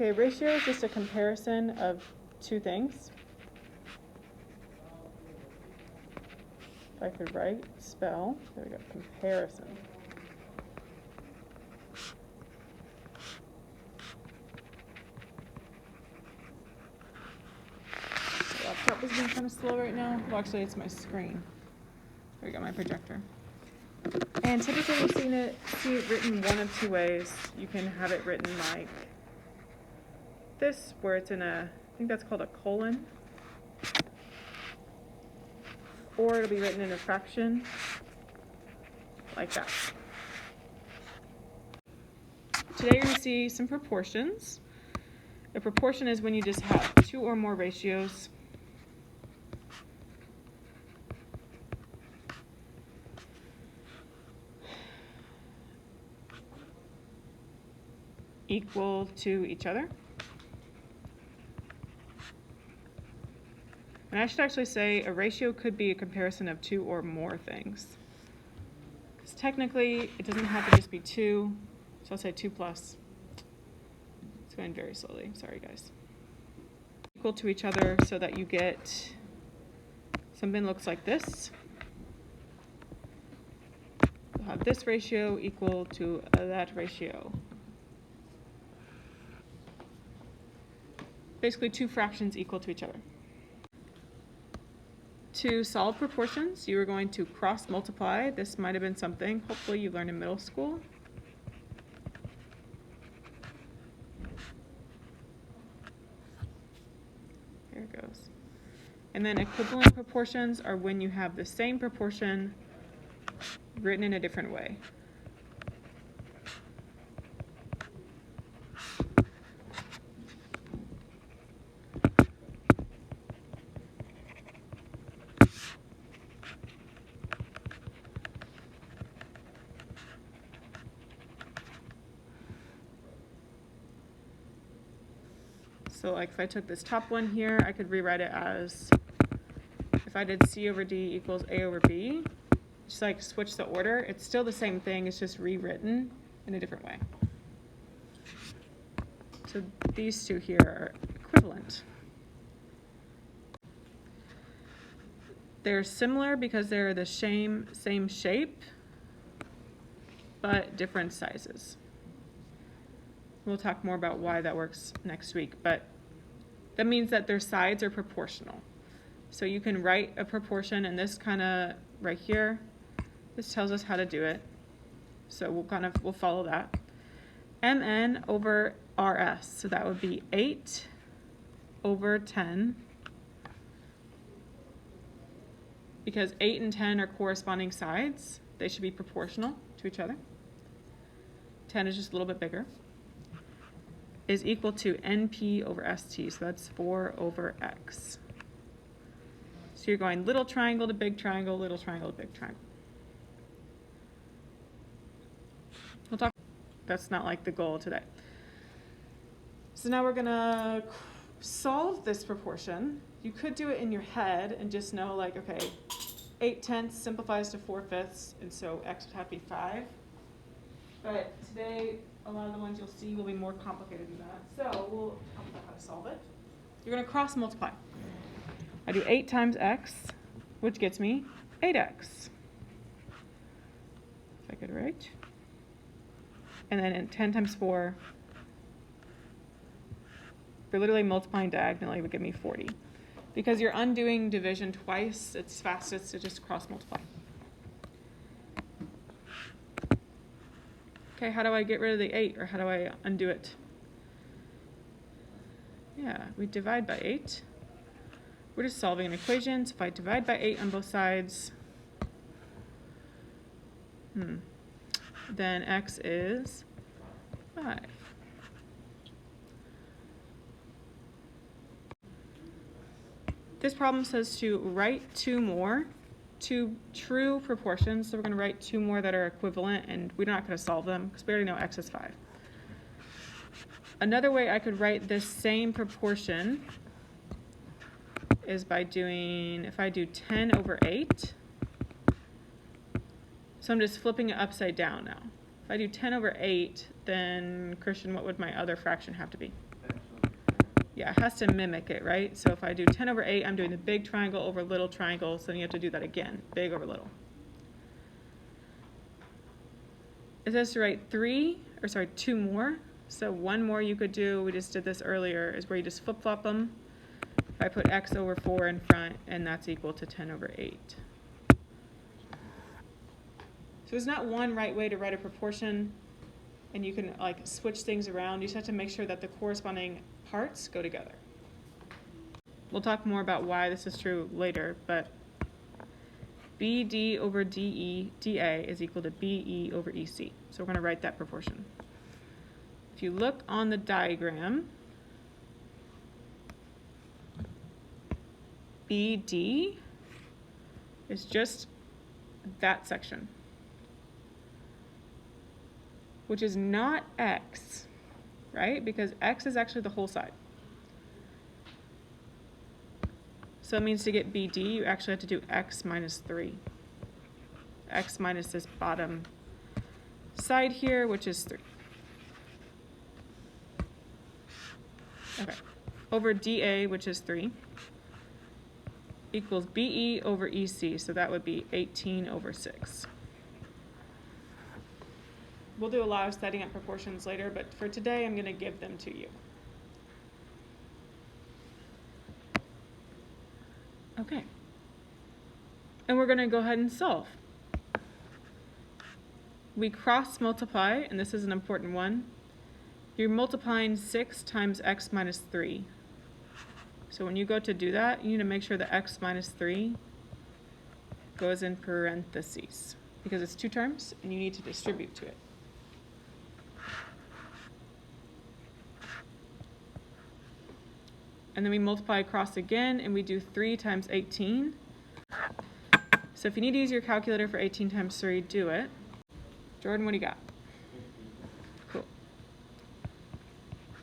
Okay, ratio is just a comparison of two things. If I could spell, there we go, comparison. The laptop is being kind of slow right now. Well, actually, it's my screen. There we go, my projector. And typically you'll see it written one of two ways. You can have it written like this, where it's in I think that's called a colon. Or it'll be written in a fraction, like that. Today you're going to see some proportions. A proportion is when you just have two or more ratios equal to each other. And I should actually say a ratio could be a comparison of two or more things. Because technically, it doesn't have to just be 2, so I'll say 2 plus. It's going very slowly, sorry guys. Equal to each other so that you get something that looks like this. You'll have this ratio equal to that ratio. Basically, two fractions equal to each other. To solve proportions, you are going to cross multiply. This might have been something, hopefully, you learned in middle school. There it goes. And then equivalent proportions are when you have the same proportion written in a different way. So like if I took this top one here, I could rewrite it as, if I did C over D equals A over B, just like switch the order. It's still the same thing, it's just rewritten in a different way. So these two here are equivalent. They're similar because they're the same shape, but different sizes. We'll talk more about why that works next week, but that means that their sides are proportional. So you can write a proportion, and this kind of right here, this tells us how to do it. So we'll follow that. MN over RS, so that would be 8 over 10, because 8 and 10 are corresponding sides. They should be proportional to each other. 10 is just a little bit bigger. Is equal to NP over ST, so that's 4 over X. So you're going little triangle to big triangle, little triangle to big triangle. We'll talk, that's not like the goal today. So now we're gonna solve this proportion. You could do it in your head and just know like, okay, 8/10 simplifies to 4/5, and so X would have to be 5. But today, a lot of the ones you'll see will be more complicated than that. So we'll talk about how to solve it. You're going to cross multiply. I do 8 times x, which gets me 8x. If I could write. And then 10 times 4, if you're literally multiplying diagonally, it would give me 40. Because you're undoing division twice, it's fastest to just cross multiply. Okay, how do I get rid of the 8, or how do I undo it? Yeah, we divide by 8. We're just solving an equation, so if I divide by 8 on both sides, then x is 5. This problem says to write two true proportions, so we're going to write 2 more that are equivalent, and we're not going to solve them because we already know x is 5. Another way I could write this same proportion is by doing, if I do 10 over 8, so I'm just flipping it upside down now. If I do 10 over 8, then Christian, what would my other fraction have to be? 10 Yeah, it has to mimic it, right? So if I do 10 over 8, I'm doing the big triangle over little triangle, so then you have to do that again, big over little. It says to write 2 more. So one more you could do, we just did this earlier, is where you just flip-flop them. If I put x over 4 in front, and that's equal to 10 over 8. So there's not one right way to write a proportion, and you can like switch things around. You just have to make sure that the corresponding parts go together. We'll talk more about why this is true later, but BD over DA is equal to BE over EC. So we're going to write that proportion. If you look on the diagram, BD is just that section, which is not X, right? Because X is actually the whole side. So it means to get BD, you actually have to do X minus 3. X minus this bottom side here, which is 3. Okay. Over DA, which is 3, equals BE over EC, so that would be 18 over 6. We'll do a lot of setting up proportions later, but for today, I'm going to give them to you. Okay. And we're going to go ahead and solve. We cross multiply, and this is an important one. You're multiplying 6 times x minus 3. So when you go to do that, you need to make sure that x minus 3 goes in parentheses, because it's 2 terms, and you need to distribute to it. And then we multiply across again, and we do 3 times 18. So if you need to use your calculator for 18 times 3, do it. Jordan, what do you got? Cool.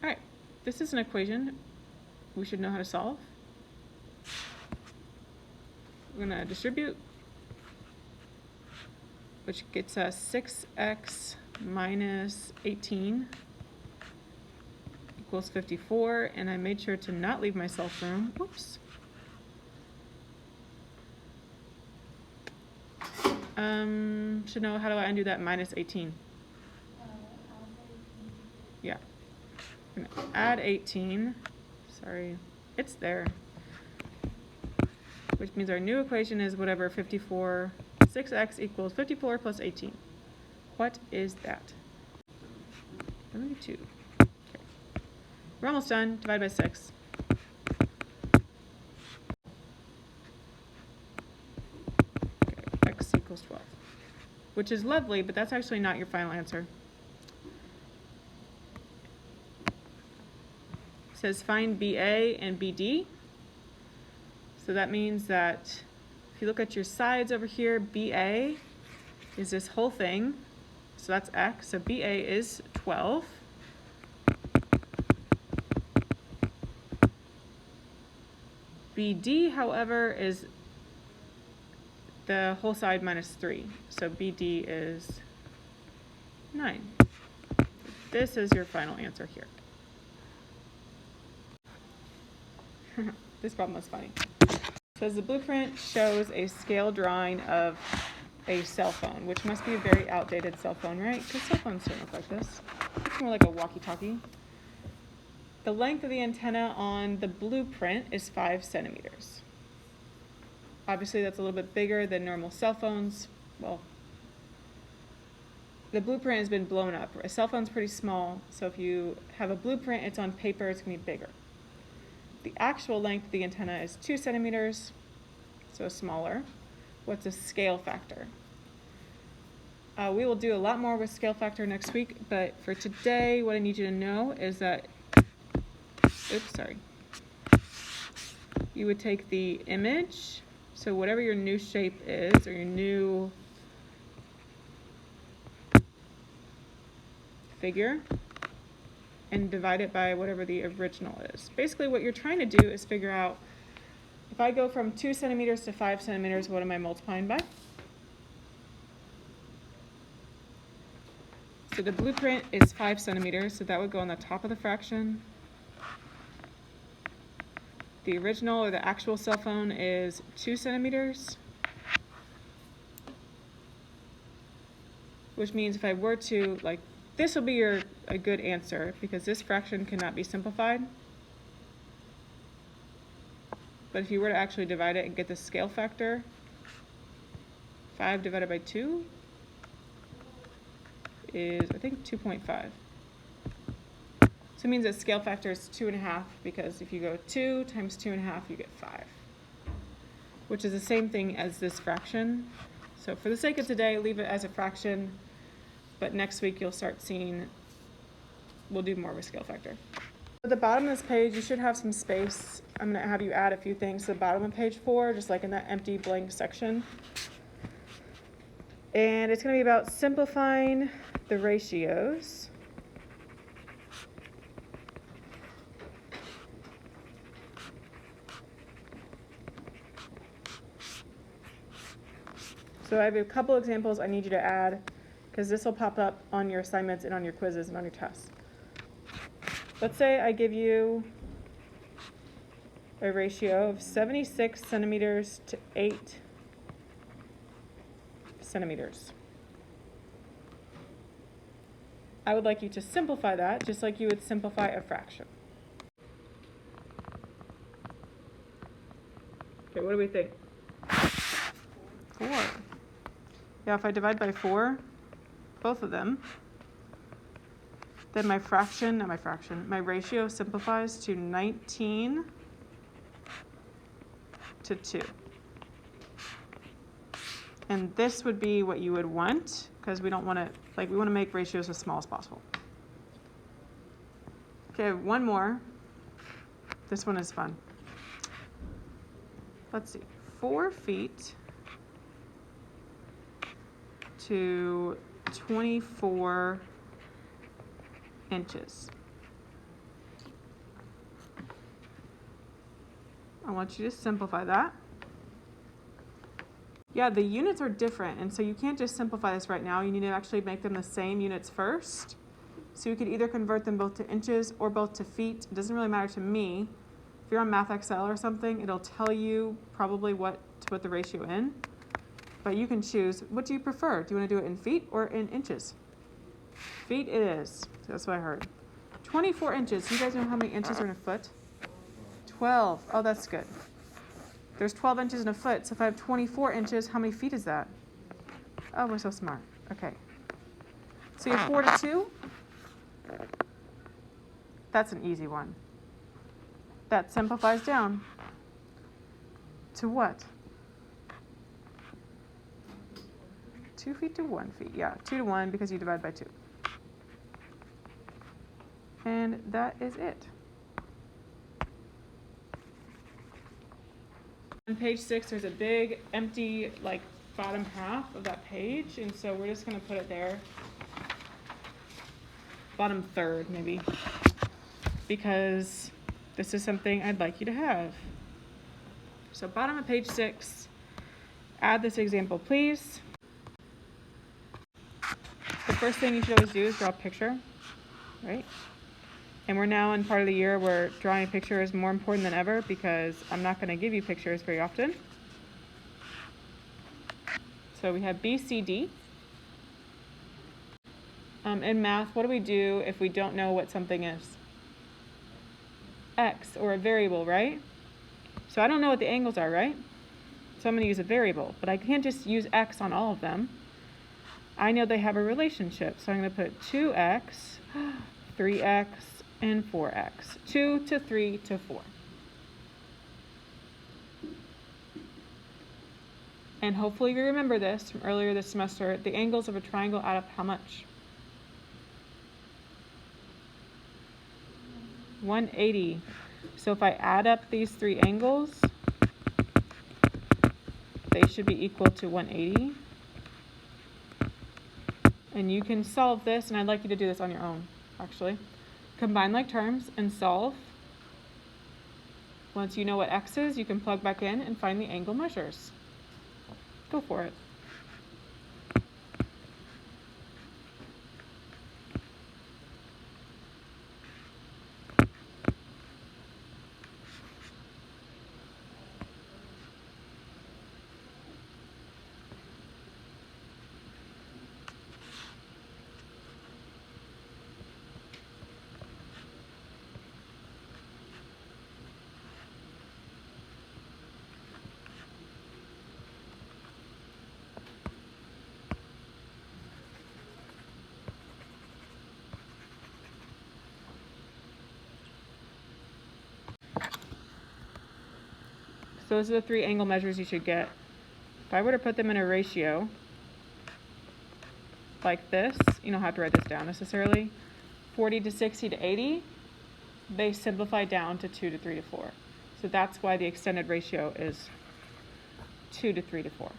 All right, this is an equation we should know how to solve. We're going to distribute, which gets us 6x minus 18 equals 54, and I made sure to not leave myself room. Whoops. Should know, how do I undo that minus 18? Yeah. I'm gonna add 18. Sorry, it's there. Which means our new equation is whatever 54, 6x equals 54 plus 18. What is that? 32. Okay. We're almost done. Divide by 6. Okay, x equals 12. Which is lovely, but that's actually not your final answer. It says find BA and BD. So that means that if you look at your sides over here, BA is this whole thing. So that's x. So BA is 12. BD, however, is the whole side minus 3. So BD is 9. This is your final answer here. This problem was funny. So the blueprint shows a scale drawing of a cell phone, which must be a very outdated cell phone, right? Because cell phones don't look like this. It's more like a walkie-talkie. The length of the antenna on the blueprint is 5 centimeters. Obviously, that's a little bit bigger than normal cell phones. Well, the blueprint has been blown up. A cell phone's pretty small, so if you have a blueprint, it's on paper, it's going to be bigger. The actual length of the antenna is 2 centimeters, so smaller. What's a scale factor? We will do a lot more with scale factor next week, but for today, what I need you to know is that, you would take the image, so whatever your new shape is, or your new figure, and divide it by whatever the original is. Basically, what you're trying to do is figure out, if I go from 2 centimeters to 5 centimeters, what am I multiplying by? So the blueprint is 5 centimeters, so that would go on the top of the fraction. the original or the actual cell phone is 2 centimeters, which means if I were to, like, this will be a good answer because this fraction cannot be simplified. But if you were to actually divide it and get the scale factor, 5 divided by 2 is, I think, 2.5. So it means that scale factor is 2.5 because if you go 2 times 2.5, you get 5, which is the same thing as this fraction. So for the sake of today, leave it as a fraction, but next week you'll start seeing, we'll do more of a scale factor. At the bottom of this page, you should have some space. I'm going to have you add a few things to the bottom of page 4, just like in that empty blank section. And it's going to be about simplifying the ratios. So I have a couple examples I need you to add because this will pop up on your assignments and on your quizzes and on your tests. Let's say I give you a ratio of 76 centimeters to 8 centimeters. I would like you to simplify that just like you would simplify a fraction. Okay, what do we think? 4. Yeah, if I divide by 4, both of them, then my ratio simplifies to 19 to 2. And this would be what you would want, because we don't want to, we want to make ratios as small as possible. Okay, one more. This one is fun. Let's see, 4 feet to 24 inches. I want you to simplify that. Yeah, the units are different, and so you can't just simplify this right now. You need to actually make them the same units first. So you could either convert them both to inches or both to feet. It doesn't really matter to me. If you're on Math Excel or something, it'll tell you probably what to put the ratio in. But you can choose, what do you prefer? Do you want to do it in feet or in inches? Feet it is. That's what I heard. 24 inches. You guys know how many inches are in a foot? 12. Oh, that's good. There's 12 inches in a foot. So if I have 24 inches, how many feet is that? Oh, we're so smart. Okay. So you have 4 to 2? That's an easy one. That simplifies down to what? 2 feet to 1 feet. Yeah, 2 to 1 because you divide by 2. And that is it. On page 6, there's a big empty bottom half of that page, and so we're just going to put it there. Bottom third, maybe, because this is something I'd like you to have. So bottom of page 6, add this example, please. The first thing you should always do is draw a picture, right? And we're now in part of the year where drawing a picture is more important than ever because I'm not going to give you pictures very often. So we have B, C, D. In math, what do we do if we don't know what something is? X, or a variable, right? So I don't know what the angles are, right? So I'm going to use a variable, but I can't just use X on all of them. I know they have a relationship, so I'm going to put 2X, 3X, and 4X. 2 to 3 to 4. And hopefully you remember this from earlier this semester. The angles of a triangle add up how much? 180. So if I add up these 3 angles, they should be equal to 180. And you can solve this, and I'd like you to do this on your own, actually. Combine like terms and solve. Once you know what X is, you can plug back in and find the angle measures. Go for it. those are the 3 angle measures you should get. If I were to put them in a ratio like this, you don't have to write this down necessarily, 40 to 60 to 80, they simplify down to 2 to 3 to 4. So that's why the extended ratio is 2 to 3 to 4.